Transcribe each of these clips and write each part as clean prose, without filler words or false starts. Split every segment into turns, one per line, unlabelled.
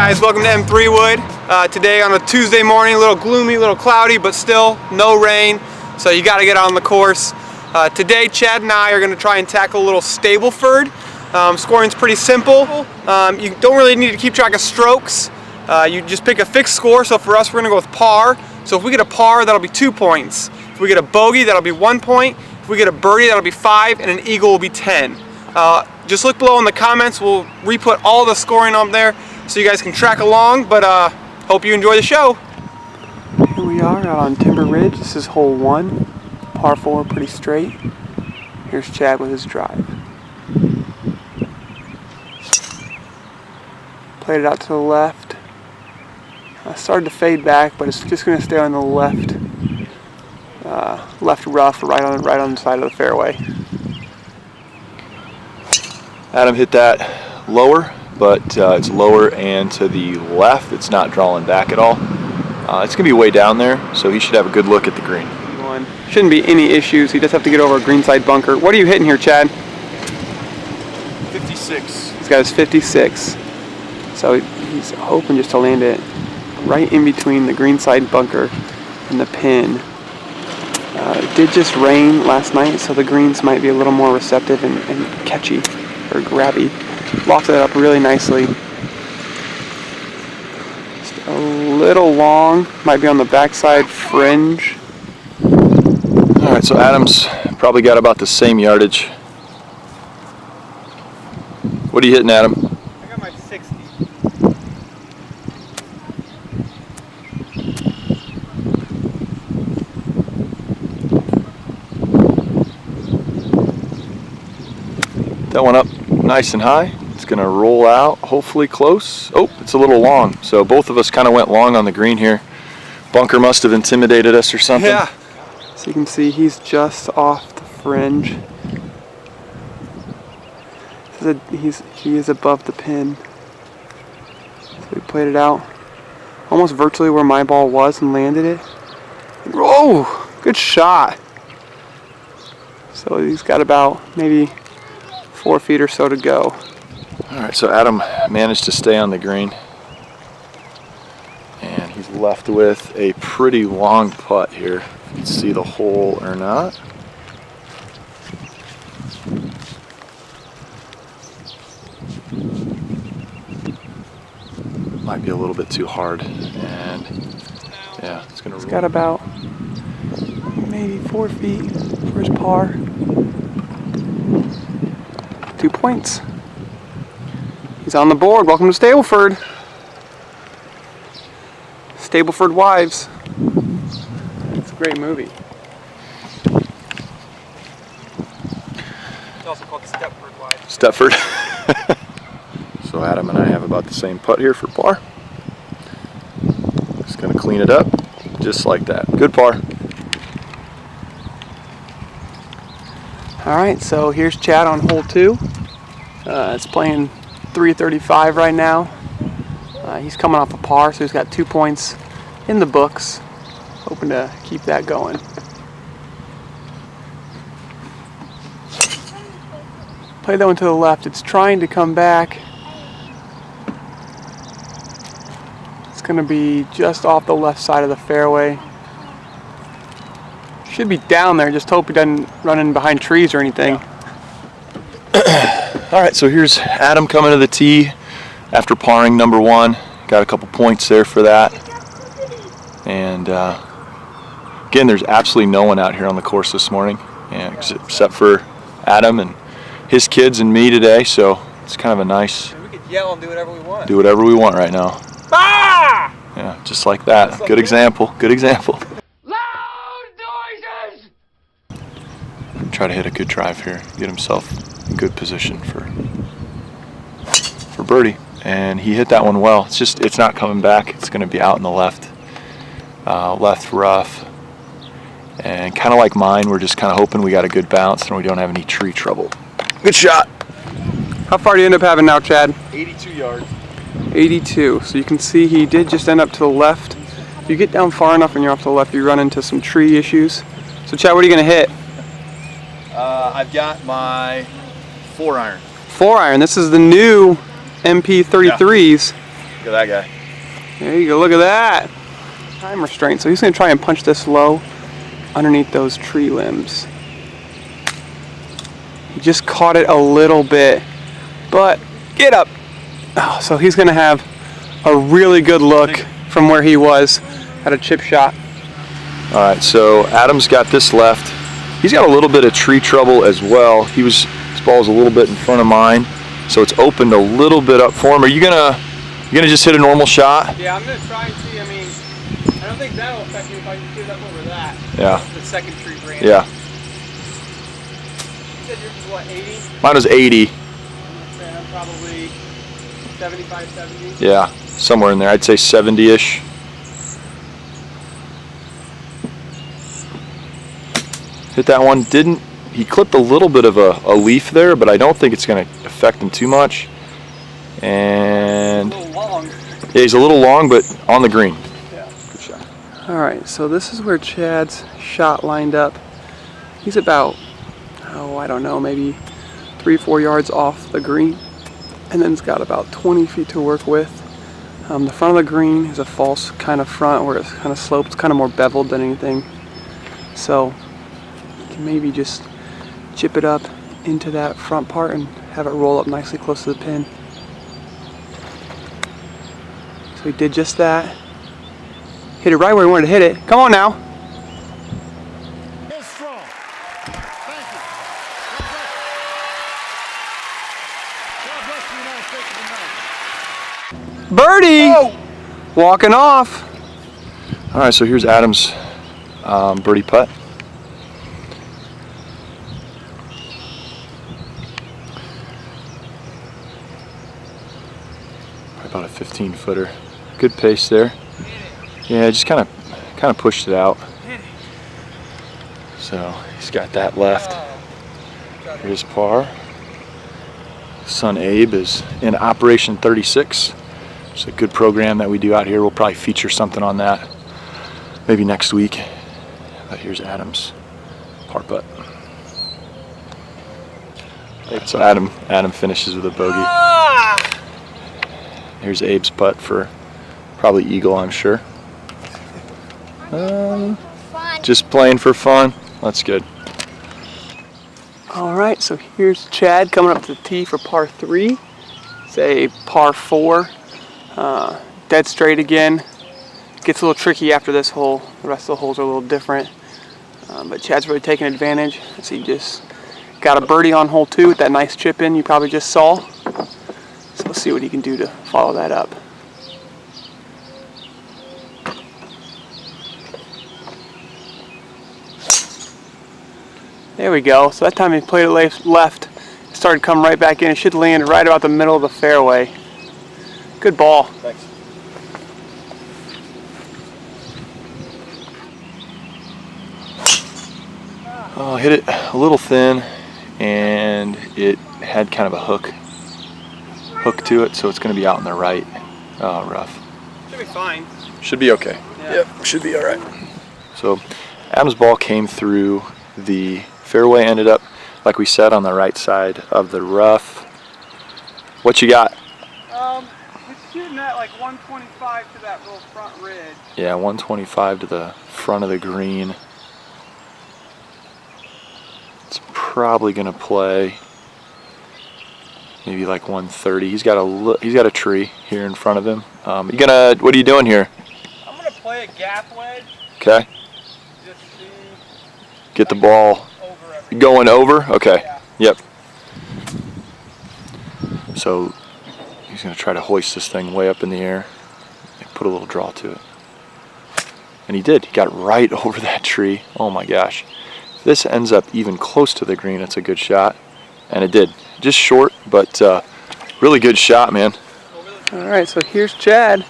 guys, welcome to M3 Wood. Today on a Tuesday morning, a little gloomy, a little cloudy, but still no rain, so you got to get out on the course. Today Chad and I are going to try and tackle a little Stableford. Scoring's pretty simple. You don't really need to keep track of strokes. You just pick a fixed score, so for us we're going to go with par. So if we get a par, that'll be 2 points. If we get a bogey, that'll be 1 point. If we get a birdie, that'll be 5, and an eagle will be 10. Just look below in the comments. We'll re-put all the scoring up there so you guys can track along, but hope you enjoy the show. Here we are out on Timber Ridge. This is hole 1, par 4, pretty straight. Here's Chad with his drive. Played it out to the left. Started to fade back, but it's just going to stay on the left, left rough, right on the side of the fairway.
Adam hit that lower, but it's lower and to the left. It's not drawing back at all. It's going to be way down there, so he should have a good look at the green.
Shouldn't be any issues. He just have to get over a greenside bunker. What are you hitting here, Chad?
56.
He's got his 56. So he's hoping just to land it right in between the greenside bunker and the pin. It did just rain last night, so the greens might be a little more receptive and catchy or grabby. Lofted it up really nicely. Just a little long, might be on the backside fringe.
Alright, so Adam's probably got about the same yardage. What are you hitting, Adam?
I got my 60.
That one up nice and high. It's going to roll out, hopefully close. Oh, it's a little long. So both of us kind of went long on the green here. Bunker must have intimidated us or something.
Yeah. So you can see he's just off the fringe. He is above the pin. So we played it out almost virtually where my ball was and landed it. Oh, good shot. So he's got about maybe 4 feet or so to go.
Alright, so Adam managed to stay on the green. And he's left with a pretty long putt here. You can see the hole or not. Might be a little bit too hard. And yeah, it's going to
He's got about maybe 4 feet for his par. 2 points. He's on the board. Welcome to Stableford. Stableford Wives. It's a great movie. It's also called Stepford Wives.
Stepford. So Adam and I have about the same putt here for par. Just going to clean it up just like that. Good par.
Alright, so here's Chad on hole 2. It's playing 335 right now. He's coming off a par, so he's got 2 points in the books. Hoping to keep that going. Play that one to the left. It's trying to come back. It's going to be just off the left side of the fairway. Should be down there, just hope he doesn't run in behind trees or anything.
Alright, so here's Adam coming to the tee after parring number 1. Got a couple points there for that. And again, there's absolutely no one out here on the course this morning, and except for Adam and his kids and me today, so it's kind of a nice...
We could yell and do whatever we want.
Do whatever we want right now.
Ah!
Yeah, just like that. Good example. Good example. Try to hit a good drive here, get himself in good position for birdie, and he hit that one well. It's not coming back. It's going to be out in the left rough, and kind of like mine, we're just kind of hoping we got a good bounce and we don't have any tree trouble. Good shot.
How far do you end up having now, Chad?
82 yards.
82. So you can see he did just end up to the left. If you get down far enough and you're off to the left, you run into some tree issues. So Chad, what are you going to hit?
I've got my 4-iron.
4-iron. This is the new MP33s.
at that guy.
There you go, look at that. Time restraint. So he's going to try and punch this low underneath those tree limbs. He just caught it a little bit, but get up. Oh, so he's going to have a really good look from where he was at a chip shot.
All right, so Adam's got this left. He's got a little bit of tree trouble as well. His ball's a little bit in front of mine, so it's opened a little bit up for him. Are you gonna just hit a normal shot?
Yeah, I'm gonna try and see. I mean, I don't think that'll affect me if I just get up over that.
Yeah.
The second tree branch.
Yeah.
You said yours is what, 80?
Mine was 80.
I'm probably 75, 70.
Yeah, somewhere in there. I'd say 70-ish. Hit that one. He clipped a little bit of a leaf there, but I don't think it's going to affect him too much. And
a little long.
Yeah, he's a little long, but on the green.
Yeah.
Good shot.
All right, so this is where Chad's shot lined up. He's about, I don't know, maybe 3-4 yards off the green, and then it's got about 20 feet to work with. The front of the green is a false kind of front where it's kind of sloped. It's kind of more beveled than anything. So maybe just chip it up into that front part and have it roll up nicely close to the pin. So he did just that. Hit it right where he wanted to hit it. Come on now.
Strong. Thank you. God bless the United States of America.
Birdie! Oh. Walking off.
All right, so here's Adam's birdie putt. About a 15-footer. Good pace there. Yeah, just kind of pushed it out. So he's got that left. Here's par. Son Abe is in Operation 36. It's a good program that we do out here. We'll probably feature something on that maybe next week. But here's Adam's par putt. So Adam finishes with a bogey. Here's Abe's putt for probably eagle, I'm sure. Just playing for fun. That's good.
All right, so here's Chad coming up to the tee for par 3. It's a par 4. Dead straight again. Gets a little tricky after this hole. The rest of the holes are a little different. But Chad's really taking advantage as he just got a birdie on hole 2 with that nice chip in you probably just saw. So we'll see what he can do to follow that up. There we go. So that time he played it left. It started coming right back in. It should land right about the middle of the fairway. Good ball.
Thanks. Oh, hit it a little thin, and it had kind of a hook to it, so it's going to be out on the right. Oh, rough.
Should be fine.
Should be okay.
Yeah.
Yep, should be all right. So Adam's ball came through the fairway, ended up, like we said, on the right side of the rough. What you got?
It's shooting at like 125 to that little front ridge.
Yeah, 125 to the front of the green. It's probably going to play maybe like 130. He's got a tree here in front of him. What are you doing here?
I'm gonna play a gap wedge.
Okay.
Just see.
Get the ball
Over
going over. Okay.
Yeah.
Yep. So he's going to try to hoist this thing way up in the air and put a little draw to it. And he did. He got right over that tree. Oh my gosh. If this ends up even close to the green, it's a good shot. And it did. Just short, but really good shot, man.
All right, so here's Chad.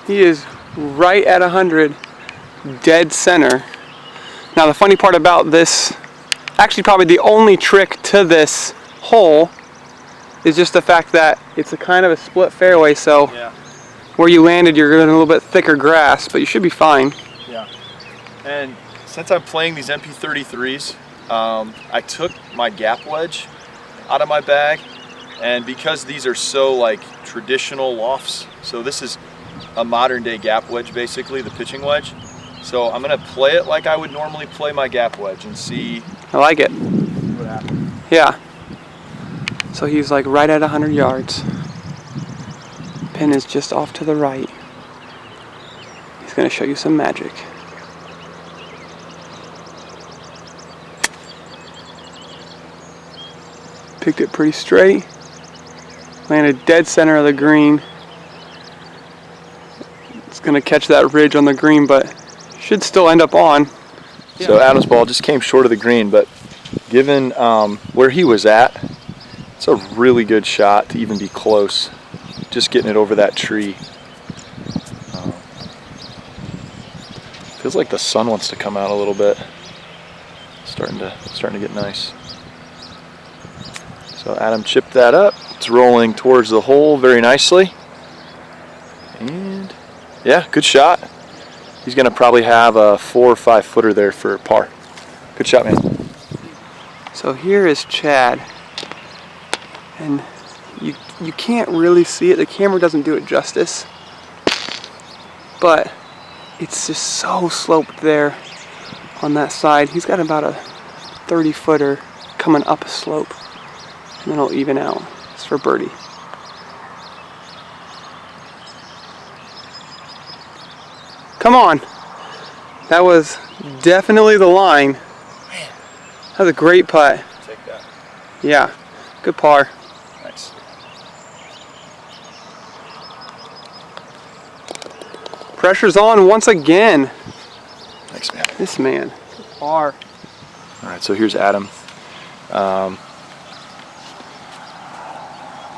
He is right at 100, dead center. Now the funny part about this, actually probably the only trick to this hole, is just the fact that it's a kind of a split fairway, so
Yeah.
where you landed you're in a little bit thicker grass, but you should be fine.
Yeah. And since I'm playing these MP33s, I took my gap wedge out of my bag, And because these are so like traditional lofts, so this is a modern day gap wedge basically, the pitching wedge. So I'm gonna play it like I would normally play my gap wedge and see
I like it.
what happens.
Yeah. So he's like right at 100 yards. Pin is just off to the right. He's gonna show you some magic. Picked it pretty straight. Landed dead center of the green. It's gonna catch that ridge on the green, but should still end up on.
So Adam's ball just came short of the green, but given where he was at, it's a really good shot to even be close. Just getting it over that tree. Feels like the sun wants to come out a little bit. Starting to get nice. So Adam chipped that up. It's rolling towards the hole very nicely. And yeah, good shot. He's gonna probably have a 4 or 5 footer there for par. Good shot, man.
So here is Chad. And you can't really see it. The camera doesn't do it justice. But it's just so sloped there on that side. He's got about a 30 footer coming up a slope. And then it'll even out. It's for birdie. Come on. That was definitely the line. That was a great putt.
Take that.
Yeah, good par.
Nice.
Pressure's on once again.
Thanks, man.
This man. Par.
All right, so here's Adam.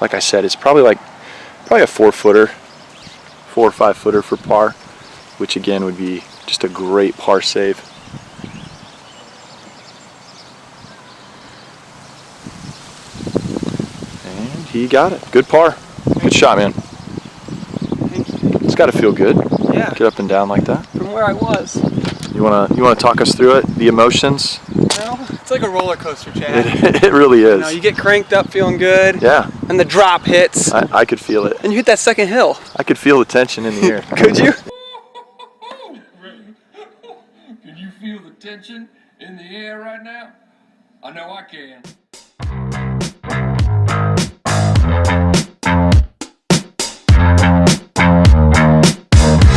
Like I said, it's probably a 4 footer, 4 or 5 footer for par, which again would be just a great par save. And he got it. Good par. Good shot, man.
Thank you.
It's got to feel good.
Yeah.
Get up and down like that.
From where I was.
You wanna talk us through it? The emotions?
Well, it's like a roller coaster, Chad.
It really is.
You know, you get cranked up feeling good.
Yeah.
And the drop hits.
I could feel it.
And you hit that second hill.
I could feel the tension in the air.
Could you?
Can you feel the tension in the air right now? I know I can.